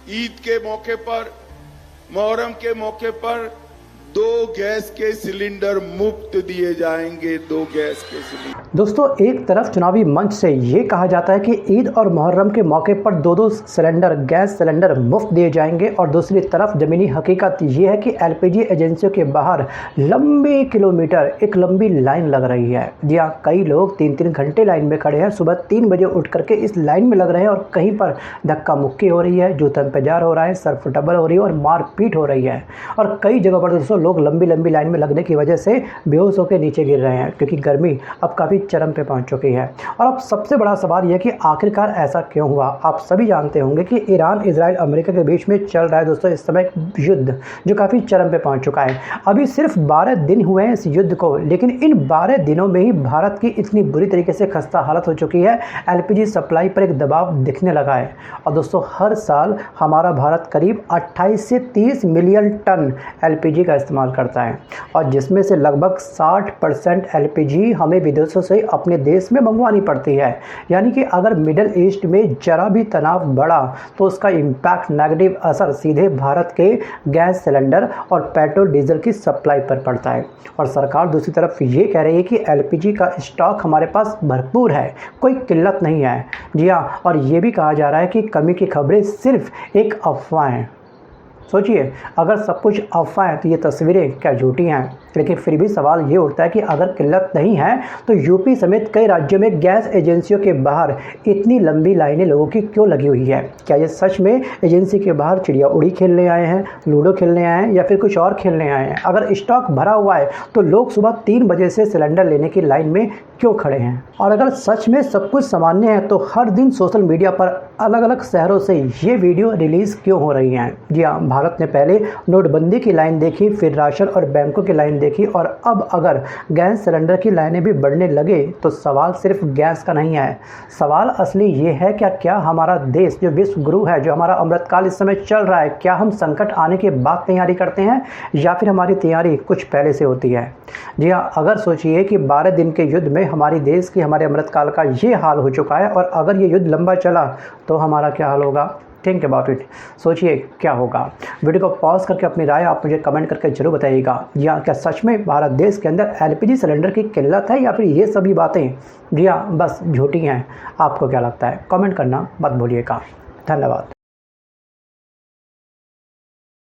ईद के मौके पर, मुहर्रम के मौके पर 2 गैस के सिलेंडर मुफ्त दिए जाएंगे। 2 गैस के सिलेंडर। दोस्तों, एक तरफ चुनावी मंच से ये कहा जाता है कि ईद और मुहर्रम के मौके पर 2-2 सिलेंडर गैस सिलेंडर मुफ्त दिए जाएंगे, और दूसरी तरफ ज़मीनी हकीकत ये है कि एलपीजी एजेंसियों के बाहर लंबे किलोमीटर एक लंबी लाइन लग रही है। जी हाँ, कई लोग 3-3 घंटे लाइन में खड़े हैं, सुबह 3 बजे उठ करके इस लाइन में लग रहे हैं, और कहीं पर धक्का मुक्की हो रही है, जूतन पेजार हो रहा है, सर फुटबल हो रही है और मारपीट हो रही है। और कई जगह पर दोस्तों लोग लंबी लंबी लाइन में लगने की वजह से बेहोश होकर नीचे गिर रहे हैं, क्योंकि गर्मी अब काफ़ी चरम पे पहुंच चुकी है। और अब सबसे बड़ा सवाल यह कि आखिरकार ऐसा क्यों हुआ। आप सभी जानते होंगे कि ईरान, इजराइल, अमेरिका के बीच में चल रहा है दोस्तों इस समय युद्ध, जो काफ़ी चरम पे पहुंच चुका है। अभी सिर्फ 12 दिन हुए हैं इस युद्ध को, लेकिन इन 12 दिनों में ही भारत की इतनी बुरी तरीके से खस्ता हालत हो चुकी है, एलपीजी सप्लाई पर एक दबाव दिखने लगा है। और दोस्तों, हर साल हमारा भारत करीब 28 से 30 मिलियन टन एलपीजी का इस्तेमाल करता है, और जिसमें से लगभग 60% एलपीजी हमें विदेशों से अपने देश में मंगवानी पड़ती है। यानी कि अगर मिडिल ईस्ट में जरा भी तनाव बढ़ा तो उसका इम्पैक्ट, नेगेटिव असर सीधे भारत के गैस सिलेंडर और पेट्रोल डीजल की सप्लाई पर पड़ता है। और सरकार दूसरी तरफ ये कह रही है कि एलपीजी का स्टॉक हमारे पास भरपूर है, कोई किल्लत नहीं है। जी हाँ, और ये भी कहा जा रहा है कि कमी की खबरें सिर्फ एक अफवाह हैं। सोचिए, अगर सब कुछ अफवाह है तो ये तस्वीरें क्या झूठी हैं। लेकिन फिर भी सवाल ये उठता है कि अगर किल्लत नहीं है तो यूपी समेत कई राज्यों में गैस एजेंसियों के बाहर इतनी लंबी लाइनें लोगों की क्यों लगी हुई है। क्या ये सच में एजेंसी के बाहर चिड़िया उड़ी खेलने आए हैं, लूडो खेलने आए हैं, या फिर कुछ और खेलने आए हैं। अगर स्टॉक भरा हुआ है तो लोग सुबह 3 बजे से सिलेंडर लेने की लाइन में क्यों खड़े हैं। और अगर सच में सब कुछ सामान्य है तो हर दिन सोशल मीडिया पर अलग अलग शहरों से ये वीडियो रिलीज़ क्यों हो रही हैं। जी हाँ, भारत ने पहले नोटबंदी की लाइन देखी, फिर राशन और बैंकों की लाइन देखी, और अब अगर गैस सिलेंडर की लाइनें भी बढ़ने लगे तो सवाल सिर्फ गैस का नहीं है। सवाल असली ये है क्या हमारा देश जो विश्व गुरु है, जो हमारा अमृतकाल इस समय चल रहा है, क्या हम संकट आने के बाद तैयारी करते हैं, या फिर हमारी तैयारी कुछ पहले से होती है। जी हाँ, अगर सोचिए कि 12 दिन के युद्ध में हमारे देश की, हमारे अमृतकाल का ये हाल हो चुका है, और अगर ये युद्ध लंबा चला तो हमारा क्या हाल होगा। थिंक अबाउट इट, सोचिए क्या होगा। वीडियो को पॉज करके अपनी राय आप मुझे कमेंट करके जरूर बताइएगा। जी हाँ, क्या सच में भारत देश के अंदर एलपीजी सिलेंडर की किल्लत है, या फिर ये सभी बातें जी हाँ बस झूठी हैं। आपको क्या लगता है, कमेंट करना मत भूलिएगा। धन्यवाद।